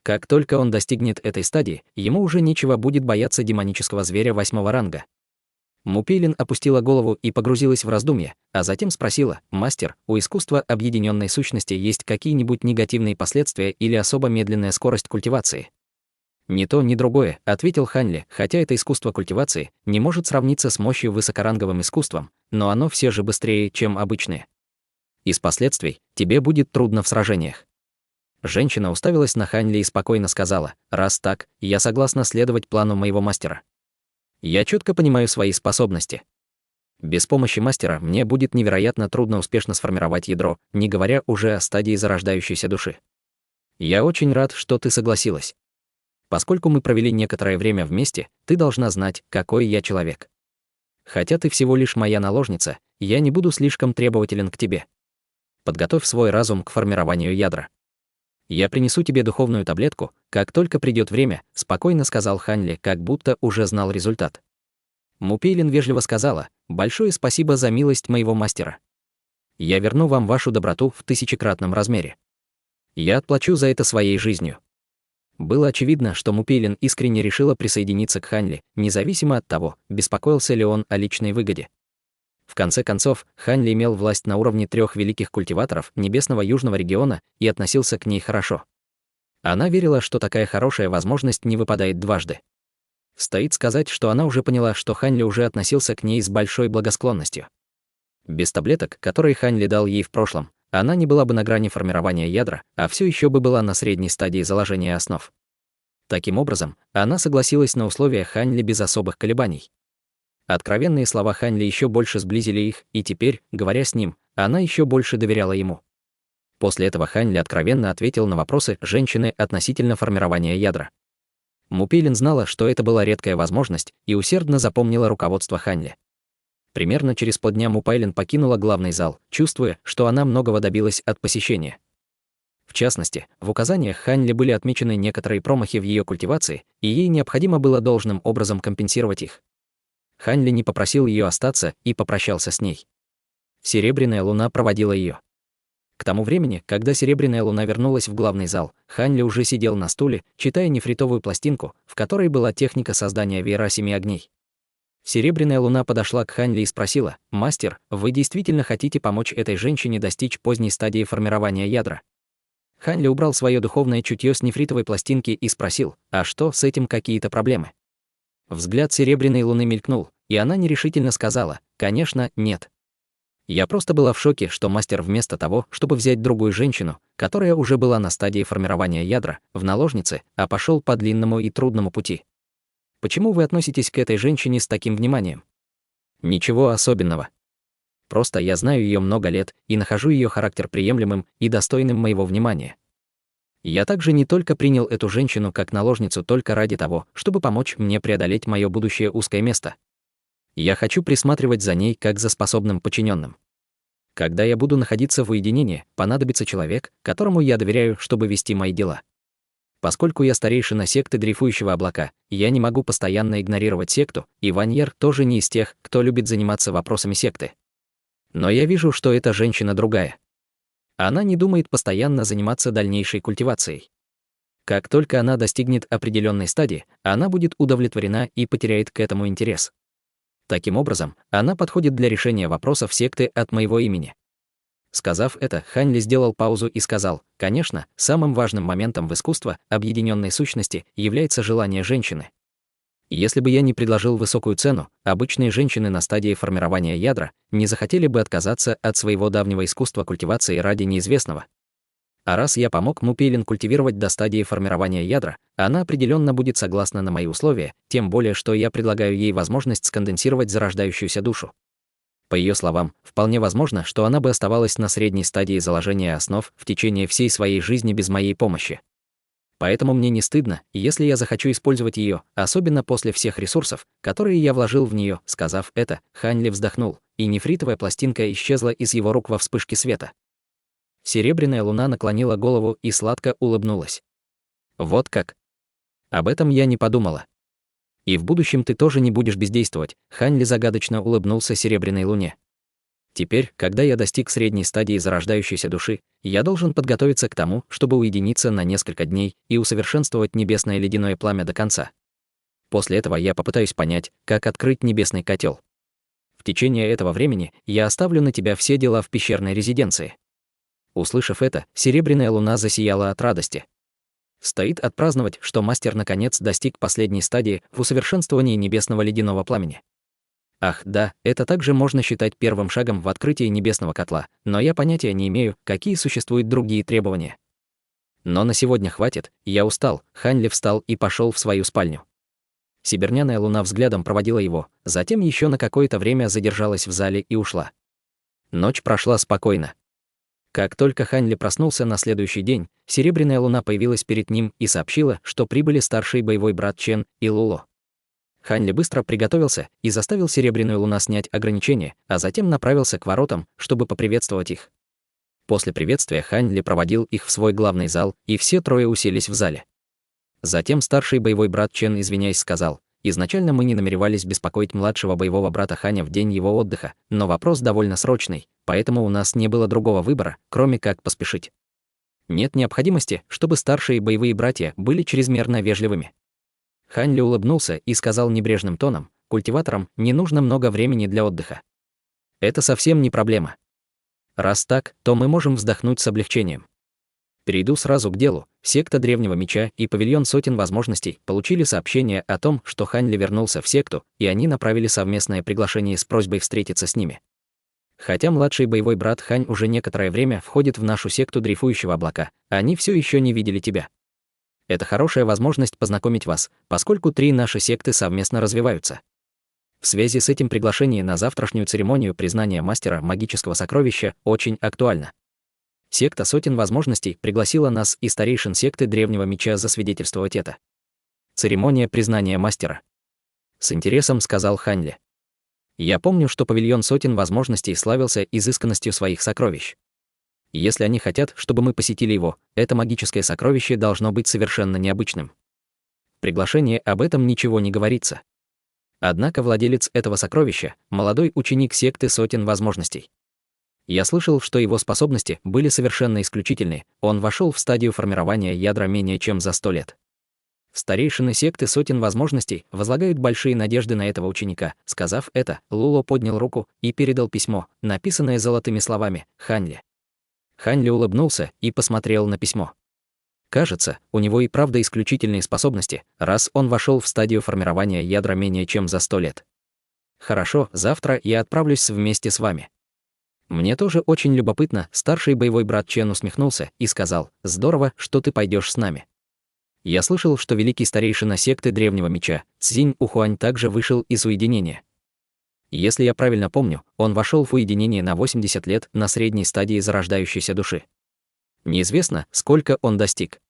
A: Как только он достигнет этой стадии, ему уже нечего будет бояться демонического зверя 8-го ранга. Мупейлин опустила голову и погрузилась в раздумья, а затем спросила: «Мастер, у искусства объединенной сущности есть какие-нибудь негативные последствия или особо медленная скорость культивации?» «Ни то, ни другое», — ответил Ханьли, «хотя это искусство культивации не может сравниться с мощью высокоранговым искусством, но оно все же быстрее, чем обычное. Из последствий тебе будет трудно в сражениях». Женщина уставилась на Ханьли и спокойно сказала: «Раз так, я согласна следовать плану моего мастера. Я четко понимаю свои способности. Без помощи мастера мне будет невероятно трудно успешно сформировать ядро, не говоря уже о стадии зарождающейся души. Я очень рад, что ты согласилась. Поскольку мы провели некоторое время вместе, ты должна знать, какой я человек. Хотя ты всего лишь моя наложница, я не буду слишком требователен к тебе. Подготовь свой разум к формированию ядра. Я принесу тебе духовную таблетку, как только придет время», — спокойно сказал Ханьли, как будто уже знал результат. Мупейлин вежливо сказала: «Большое спасибо за милость моего мастера. Я верну вам вашу доброту в 1000-кратном размере. Я отплачу за это своей жизнью». Было очевидно, что Мупейлин искренне решила присоединиться к Ханьли, независимо от того, беспокоился ли он о личной выгоде. В конце концов, Ханьли имел власть на уровне 3 великих культиваторов Небесного Южного региона и относился к ней хорошо. Она верила, что такая хорошая возможность не выпадает дважды. Стоит сказать, что она уже поняла, что Ханьли уже относился к ней с большой благосклонностью. Без таблеток, которые Ханьли дал ей в прошлом, она не была бы на грани формирования ядра, а все еще бы была на средней стадии заложения основ. Таким образом, она согласилась на условия Ханьли без особых колебаний. Откровенные слова Ханьли еще больше сблизили их, и теперь, говоря с ним, она еще больше доверяла ему. После этого Ханьли откровенно ответил на вопросы женщины относительно формирования ядра. Мупейлин знала, что это была редкая возможность, и усердно запомнила руководство Ханьли. Примерно через полдня Мупейлин покинула главный зал, чувствуя, что она многого добилась от посещения. В частности, в указаниях Ханьли были отмечены некоторые промахи в ее культивации, и ей необходимо было должным образом компенсировать их. Ханьли не попросил ее остаться и попрощался с ней. Серебряная луна проводила ее. К тому времени, когда Серебряная луна вернулась в главный зал, Ханьли уже сидел на стуле, читая нефритовую пластинку, в которой была техника создания веера 7 огней. Серебряная луна подошла к Ханьли и спросила: «Мастер, вы действительно хотите помочь этой женщине достичь поздней стадии формирования ядра?» Ханьли убрал свое духовное чутье с нефритовой пластинки и спросил: «А что, с этим какие-то проблемы?» Взгляд Серебряной луны мелькнул, и она нерешительно сказала: «Конечно, нет. Я просто была в шоке, что мастер вместо того, чтобы взять другую женщину, которая уже была на стадии формирования ядра, в наложнице, а пошел по длинному и трудному пути. Почему вы относитесь к этой женщине с таким вниманием?» «Ничего особенного. Просто я знаю ее много лет и нахожу ее характер приемлемым и достойным моего внимания. Я также не только принял эту женщину как наложницу только ради того, чтобы помочь мне преодолеть мое будущее узкое место. Я хочу присматривать за ней как за способным подчиненным. Когда я буду находиться в уединении, понадобится человек, которому я доверяю, чтобы вести мои дела. Поскольку я старейшина секты дрейфующего облака, я не могу постоянно игнорировать секту, и Ваньер тоже не из тех, кто любит заниматься вопросами секты. Но я вижу, что эта женщина другая. Она не думает постоянно заниматься дальнейшей культивацией. Как только она достигнет определенной стадии, она будет удовлетворена и потеряет к этому интерес. Таким образом, она подходит для решения вопросов секты от моего имени». Сказав это, Ханьли сделал паузу и сказал: «Конечно, самым важным моментом в искусстве объединенной сущности является желание женщины. Если бы я не предложил высокую цену, обычные женщины на стадии формирования ядра не захотели бы отказаться от своего давнего искусства культивации ради неизвестного. А раз я помог Мупейлин культивировать до стадии формирования ядра, она определенно будет согласна на мои условия, тем более, что я предлагаю ей возможность сконденсировать зарождающуюся душу. По ее словам, вполне возможно, что она бы оставалась на средней стадии заложения основ в течение всей своей жизни без моей помощи. Поэтому мне не стыдно, если я захочу использовать ее, особенно после всех ресурсов, которые я вложил в нее. Сказав это, Ханли вздохнул, и нефритовая пластинка исчезла из его рук во вспышке света. Серебряная луна наклонила голову и сладко улыбнулась. Вот как? Об этом я не подумала. И в будущем ты тоже не будешь бездействовать, Ханли загадочно улыбнулся серебряной луне. Теперь, когда я достиг средней стадии зарождающейся души, я должен подготовиться к тому, чтобы уединиться на несколько дней и усовершенствовать небесное ледяное пламя до конца. После этого я попытаюсь понять, как открыть небесный котел. В течение этого времени я оставлю на тебя все дела в пещерной резиденции. Услышав это, серебряная луна засияла от радости. Стоит отпраздновать, что мастер наконец достиг последней стадии в усовершенствовании небесного ледяного пламени. Ах, да, это также можно считать первым шагом в открытии небесного котла, но я понятия не имею, какие существуют другие требования. Но на сегодня хватит, я устал. Ханли встал и пошел в свою спальню. Серебряная луна взглядом проводила его, затем еще на какое-то время задержалась в зале и ушла. Ночь прошла спокойно. Как только Ханли проснулся на следующий день, серебряная луна появилась перед ним и сообщила, что прибыли старший боевой брат Чен и Луло. Ханли быстро приготовился и заставил серебряную луну снять ограничения, а затем направился к воротам, чтобы поприветствовать их. После приветствия Ханли проводил их в свой главный зал, и все трое уселись в зале. Затем старший боевой брат Чен, извиняясь, сказал: «Изначально мы не намеревались беспокоить младшего боевого брата Ханя в день его отдыха, но вопрос довольно срочный, поэтому у нас не было другого выбора, кроме как поспешить. Нет необходимости, чтобы старшие боевые братья были чрезмерно вежливыми». Ханли улыбнулся и сказал небрежным тоном: «Культиваторам не нужно много времени для отдыха. Это совсем не проблема. Раз так, то мы можем вздохнуть с облегчением. Перейду сразу к делу. Секта Древнего Меча и Павильон Сотен Возможностей получили сообщение о том, что Ханли вернулся в секту, и они направили совместное приглашение с просьбой встретиться с ними. Хотя младший боевой брат Хань уже некоторое время входит в нашу секту дрейфующего облака, они все еще не видели тебя. Это хорошая возможность познакомить вас, поскольку 3 наши секты совместно развиваются. В связи с этим приглашение на завтрашнюю церемонию признания мастера магического сокровища очень актуально. Секта Сотен Возможностей пригласила нас и старейшин секты Древнего Меча засвидетельствовать это. Церемония признания мастера. С интересом сказал Ханли. Я помню, что Павильон Сотен Возможностей славился изысканностью своих сокровищ. Если они хотят, чтобы мы посетили его, это магическое сокровище должно быть совершенно необычным. В приглашении об этом ничего не говорится. Однако владелец этого сокровища – молодой ученик секты Сотен Возможностей. Я слышал, что его способности были совершенно исключительны, он вошел в стадию формирования ядра менее чем за 100 лет. Старейшины секты Сотен Возможностей возлагают большие надежды на этого ученика. Сказав это, Луло поднял руку и передал письмо, написанное золотыми словами «Ханли». Ханли улыбнулся и посмотрел на письмо. Кажется, у него и правда исключительные способности, раз он вошел в стадию формирования ядра менее чем за 100 лет. Хорошо, завтра я отправлюсь вместе с вами. Мне тоже очень любопытно. Старший боевой брат Чен усмехнулся и сказал: «Здорово, что ты пойдешь с нами». Я слышал, что великий старейшина секты Древнего Меча, Цзинь Ухуань, также вышел из уединения. Если я правильно помню, он вошел в уединение на 80 лет на средней стадии зарождающейся души. Неизвестно, сколько он достиг.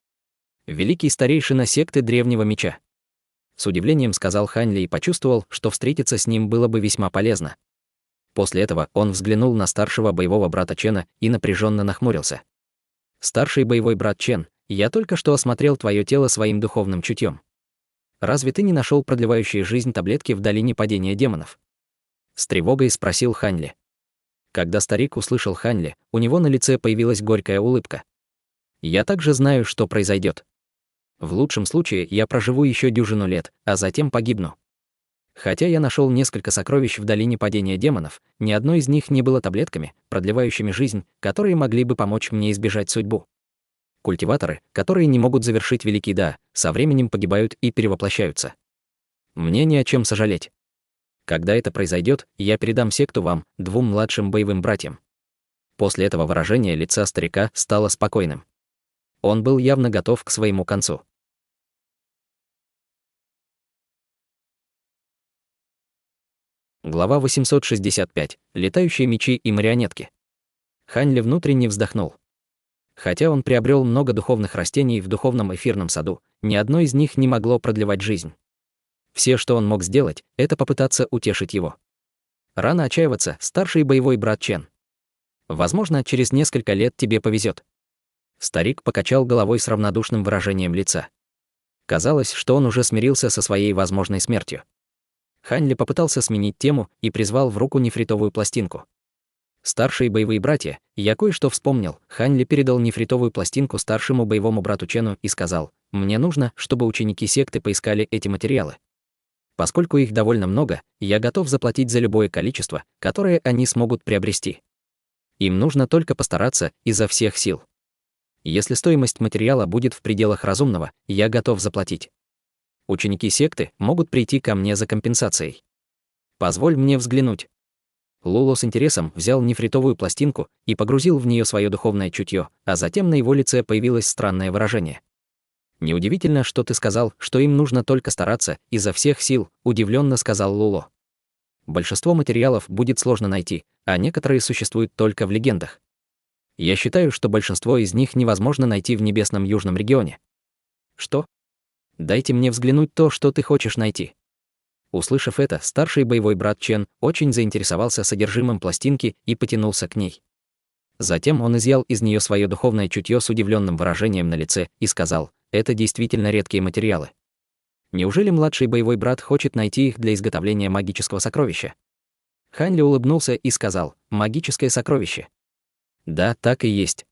A: Великий старейшина секты Древнего Меча. С удивлением сказал Ханли и почувствовал, что встретиться с ним было бы весьма полезно. После этого он взглянул на старшего боевого брата Чена и напряженно нахмурился. «Старший боевой брат Чен, я только что осмотрел твое тело своим духовным чутьем. Разве ты не нашел продлевающие жизнь таблетки в долине падения демонов?» С тревогой спросил Ханли. Когда старик услышал Ханли, у него на лице появилась горькая улыбка. «Я также знаю, что произойдет. В лучшем случае я проживу еще 10 лет, а затем погибну. Хотя я нашел несколько сокровищ в долине падения демонов, ни одно из них не было таблетками, продлевающими жизнь, которые могли бы помочь мне избежать судьбу. Культиваторы, которые не могут завершить великий Да, со временем погибают и перевоплощаются. Мне не о чем сожалеть. Когда это произойдет, я передам секту вам, двум младшим боевым братьям». После этого выражение лица старика стало спокойным. Он был явно готов к своему концу. Глава 865. Летающие мечи и марионетки. Хань Ли внутренне вздохнул. Хотя он приобрел много духовных растений в духовном эфирном саду, ни одно из них не могло продлевать жизнь. Все, что он мог сделать, это попытаться утешить его. Рано отчаиваться, старший боевой брат Чен. Возможно, через несколько лет тебе повезет. Старик покачал головой с равнодушным выражением лица. Казалось, что он уже смирился со своей возможной смертью. Хань Ли попытался сменить тему и призвал в руку нефритовую пластинку. Старшие боевые братья, я кое-что вспомнил. Хань Ли передал нефритовую пластинку старшему боевому брату Чену и сказал: «Мне нужно, чтобы ученики секты поискали эти материалы. Поскольку их довольно много, я готов заплатить за любое количество, которое они смогут приобрести. Им нужно только постараться изо всех сил. Если стоимость материала будет в пределах разумного, я готов заплатить. Ученики секты могут прийти ко мне за компенсацией. Позволь мне взглянуть». Луло с интересом взял нефритовую пластинку и погрузил в нее свое духовное чутье, а затем на его лице появилось странное выражение. «Неудивительно, что ты сказал, что им нужно только стараться изо всех сил», — удивленно сказал Луло. «Большинство материалов будет сложно найти, а некоторые существуют только в легендах. Я считаю, что большинство из них невозможно найти в небесном южном регионе». «Что? Дайте мне взглянуть то, что ты хочешь найти». Услышав это, старший боевой брат Чен очень заинтересовался содержимым пластинки и потянулся к ней. Затем он изъял из нее свое духовное чутье с удивленным выражением на лице и сказал: «Это действительно редкие материалы. Неужели младший боевой брат хочет найти их для изготовления магического сокровища?» Хань Ли улыбнулся и сказал: «Магическое сокровище». «Да, так и есть».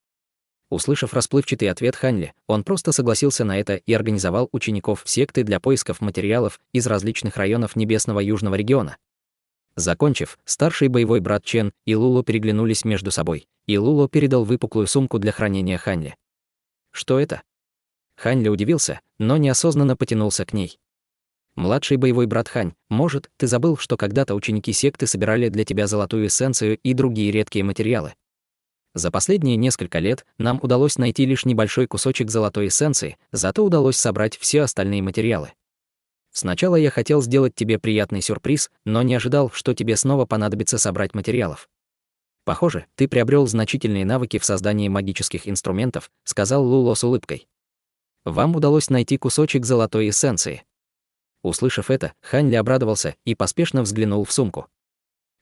A: Услышав расплывчатый ответ Хань Ли, он просто согласился на это и организовал учеников секты для поисков материалов из различных районов небесного южного региона. Закончив, старший боевой брат Чен и Луло переглянулись между собой, и Луло передал выпуклую сумку для хранения Хань Ли. «Что это?» Хань Ли удивился, но неосознанно потянулся к ней. «Младший боевой брат Хань, может, ты забыл, что когда-то ученики секты собирали для тебя золотую эссенцию и другие редкие материалы? За последние несколько лет нам удалось найти лишь небольшой кусочек золотой эссенции, зато удалось собрать все остальные материалы. Сначала я хотел сделать тебе приятный сюрприз, но не ожидал, что тебе снова понадобится собрать материалов. Похоже, ты приобрел значительные навыки в создании магических инструментов», — сказал Луло с улыбкой. «Вам удалось найти кусочек золотой эссенции». Услышав это, Хань Ли обрадовался и поспешно взглянул в сумку.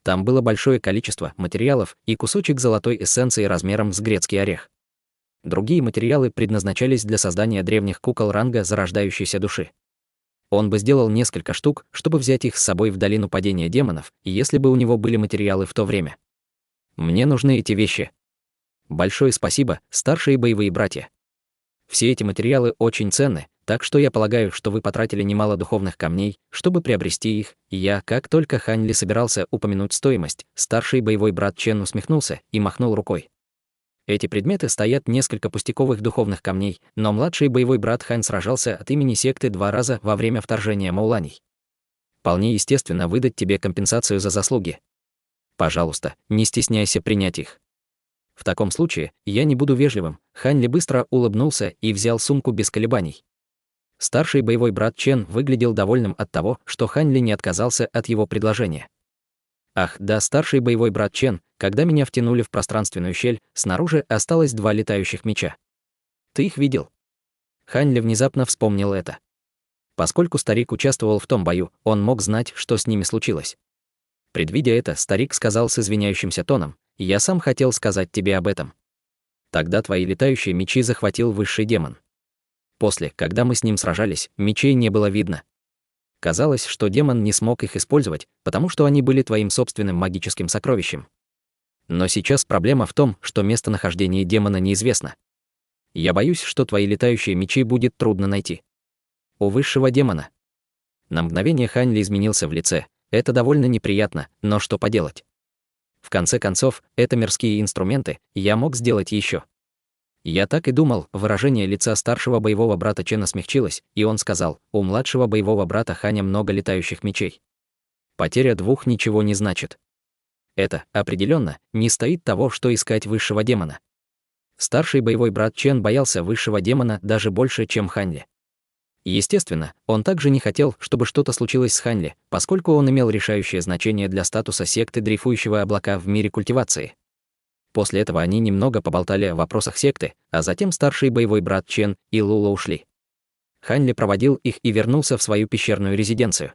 A: Там было большое количество материалов и кусочек золотой эссенции размером с грецкий орех. Другие материалы предназначались для создания древних кукол ранга зарождающейся души. Он бы сделал несколько штук, чтобы взять их с собой в долину падения демонов, если бы у него были материалы в то время. Мне нужны эти вещи. Большое спасибо, старшие боевые братья. Все эти материалы очень ценны, так что я полагаю, что вы потратили немало духовных камней, чтобы приобрести их. Как только Хань Ли собирался упомянуть стоимость, старший боевой брат Чен усмехнулся и махнул рукой. Эти предметы стоят несколько пустяковых духовных камней, но младший боевой брат Хань сражался от имени секты 2 раза во время вторжения мауланей. Вполне естественно выдать тебе компенсацию за заслуги. Пожалуйста, не стесняйся принять их. В таком случае я не буду вежливым. Хань Ли быстро улыбнулся и взял сумку без колебаний. Старший боевой брат Чен выглядел довольным от того, что Хань Ли не отказался от его предложения. «Ах, да, старший боевой брат Чен, когда меня втянули в пространственную щель, снаружи осталось 2 летающих меча. Ты их видел?» Хань Ли внезапно вспомнил это. Поскольку старик участвовал в том бою, он мог знать, что с ними случилось. Предвидя это, старик сказал с извиняющимся тоном: «Я сам хотел сказать тебе об этом. Тогда твои летающие мечи захватил высший демон. После, когда мы с ним сражались, мечей не было видно. Казалось, что демон не смог их использовать, потому что они были твоим собственным магическим сокровищем. Но сейчас проблема в том, что местонахождение демона неизвестно. Я боюсь, что твои летающие мечи будет трудно найти. У высшего демона». На мгновение Хань Ли изменился в лице. Это довольно неприятно, но что поделать? В конце концов, это мирские инструменты, я мог сделать еще. Я так и думал, выражение лица старшего боевого брата Чена смягчилось, и он сказал, у младшего боевого брата Ханя много летающих мечей. Потеря двух ничего не значит. Это, определенно, не стоит того, что искать высшего демона. Старший боевой брат Чен боялся высшего демона даже больше, чем Хань Ли. Естественно, он также не хотел, чтобы что-то случилось с Хань Ли, поскольку он имел решающее значение для статуса секты дрейфующего облака в мире культивации. После этого они немного поболтали о вопросах секты, а затем старший боевой брат Чен и Лула ушли. Хань Ли проводил их и вернулся в свою пещерную резиденцию.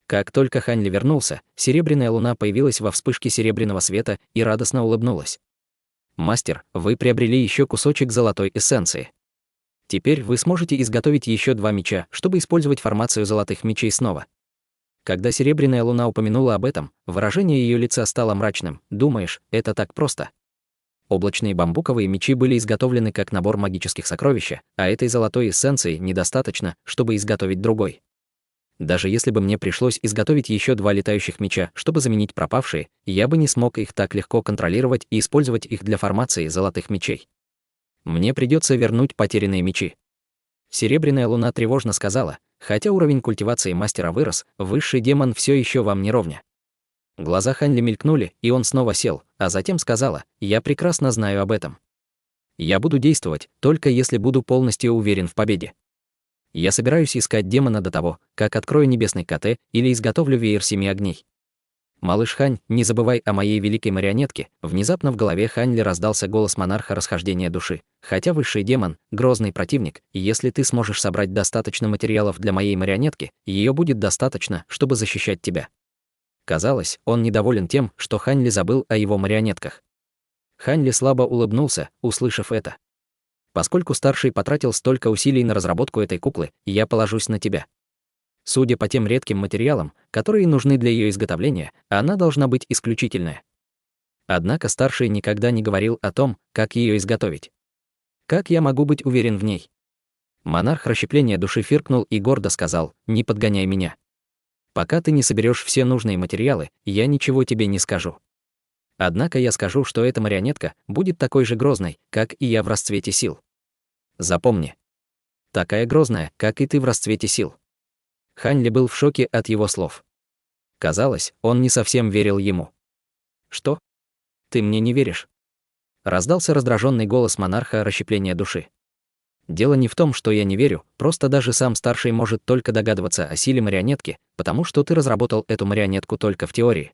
A: Как только Хань Ли вернулся, серебряная луна появилась во вспышке серебряного света и радостно улыбнулась. «Мастер, вы приобрели еще кусочек золотой эссенции. Теперь вы сможете изготовить еще 2 меча, чтобы использовать формацию золотых мечей снова». Когда серебряная луна упомянула об этом, выражение ее лица стало мрачным. «Думаешь, это так просто?» Облачные бамбуковые мечи были изготовлены как набор магических сокровищ, а этой золотой эссенции недостаточно, чтобы изготовить другой. Даже если бы мне пришлось изготовить еще 2 летающих меча, чтобы заменить пропавшие, я бы не смог их так легко контролировать и использовать их для формации золотых мечей. Мне придется вернуть потерянные мечи. Серебряная луна тревожно сказала, хотя уровень культивации мастера вырос, высший демон все еще вам не ровня. Глаза Хань Ли мелькнули, и он снова сел, а затем сказала, я прекрасно знаю об этом. Я буду действовать, только если буду полностью уверен в победе. Я собираюсь искать демона до того, как открою небесный КТ или изготовлю веер 7 огней. Малыш Хань, не забывай о моей великой марионетке. Внезапно в голове Хань Ли раздался голос монарха расхождения души. Хотя высший демон — грозный противник, и если ты сможешь собрать достаточно материалов для моей марионетки, ее будет достаточно, чтобы защищать тебя. Казалось, он недоволен тем, что Хань Ли забыл о его марионетках. Хань Ли слабо улыбнулся, услышав это. Поскольку старший потратил столько усилий на разработку этой куклы, я положусь на тебя. Судя по тем редким материалам, которые нужны для ее изготовления, она должна быть исключительная. Однако старший никогда не говорил о том, как ее изготовить. Как я могу быть уверен в ней? Монарх расщепления души фыркнул и гордо сказал, не подгоняй меня. Пока ты не соберешь все нужные материалы, я ничего тебе не скажу. Однако я скажу, что эта марионетка будет такой же грозной, как и я в расцвете сил. Запомни. Такая грозная, как и ты в расцвете сил. Хань Ли был в шоке от его слов. Казалось, он не совсем верил ему. Что? Ты мне не веришь? Раздался раздраженный голос монарха расщепления души. Дело не в том, что я не верю, просто даже сам старший может только догадываться о силе марионетки, потому что ты разработал эту марионетку только в теории.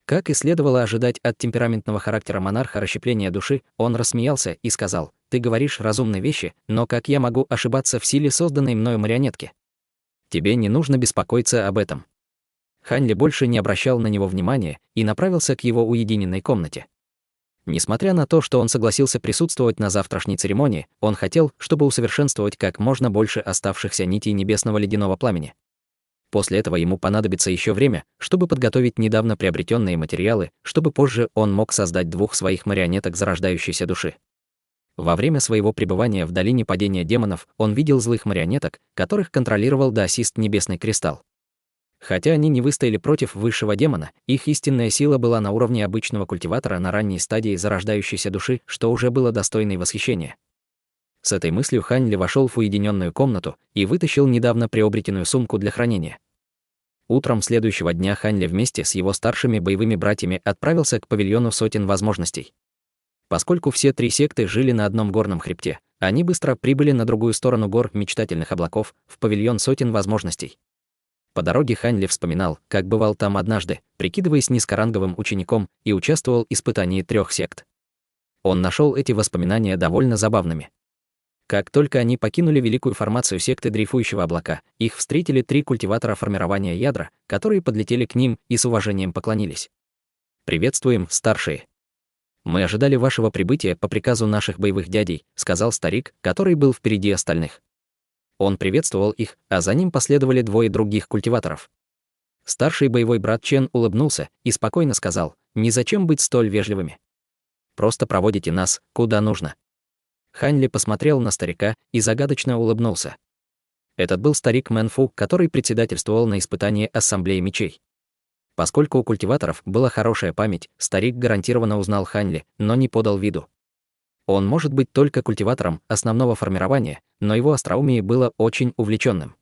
A: Как и следовало ожидать от темпераментного характера монарха расщепления души, он рассмеялся и сказал, «Ты говоришь разумные вещи, но как я могу ошибаться в силе созданной мною марионетки? Тебе не нужно беспокоиться об этом». Хань Ли больше не обращал на него внимания и направился к его уединенной комнате. Несмотря на то, что он согласился присутствовать на завтрашней церемонии, он хотел, чтобы усовершенствовать как можно больше оставшихся нитей небесного ледяного пламени. После этого ему понадобится еще время, чтобы подготовить недавно приобретенные материалы, чтобы позже он мог создать 2 своих марионеток зарождающейся души. Во время своего пребывания в долине падения демонов он видел злых марионеток, которых контролировал даосист Небесный Кристалл. Хотя они не выстояли против высшего демона, их истинная сила была на уровне обычного культиватора на ранней стадии зарождающейся души, что уже было достойной восхищения. С этой мыслью Хань Ли вошел в уединенную комнату и вытащил недавно приобретенную сумку для хранения. Утром следующего дня Хань Ли вместе с его старшими боевыми братьями отправился к павильону сотен возможностей. Поскольку все 3 секты жили на одном горном хребте, они быстро прибыли на другую сторону гор мечтательных облаков, в павильон сотен возможностей. По дороге Хань Ли вспоминал, как бывал там однажды, прикидываясь низкоранговым учеником, и участвовал в испытании 3 сект. Он нашел эти воспоминания довольно забавными. Как только они покинули великую формацию секты дрейфующего облака, их встретили 3 культиватора формирования ядра, которые подлетели к ним и с уважением поклонились. «Приветствуем, старшие. Мы ожидали вашего прибытия по приказу наших боевых дядей», сказал старик, который был впереди остальных. Он приветствовал их, а за ним последовали 2 других культиваторов. Старший боевой брат Чен улыбнулся и спокойно сказал, «Незачем быть столь вежливыми. Просто проводите нас, куда нужно». Хань Ли посмотрел на старика и загадочно улыбнулся. Этот был старик Мэн Фу, который председательствовал на испытании Ассамблеи мечей. Поскольку у культиваторов была хорошая память, старик гарантированно узнал Хань Ли, но не подал виду. Он может быть только культиватором основного формирования, но его остроумие было очень увлеченным.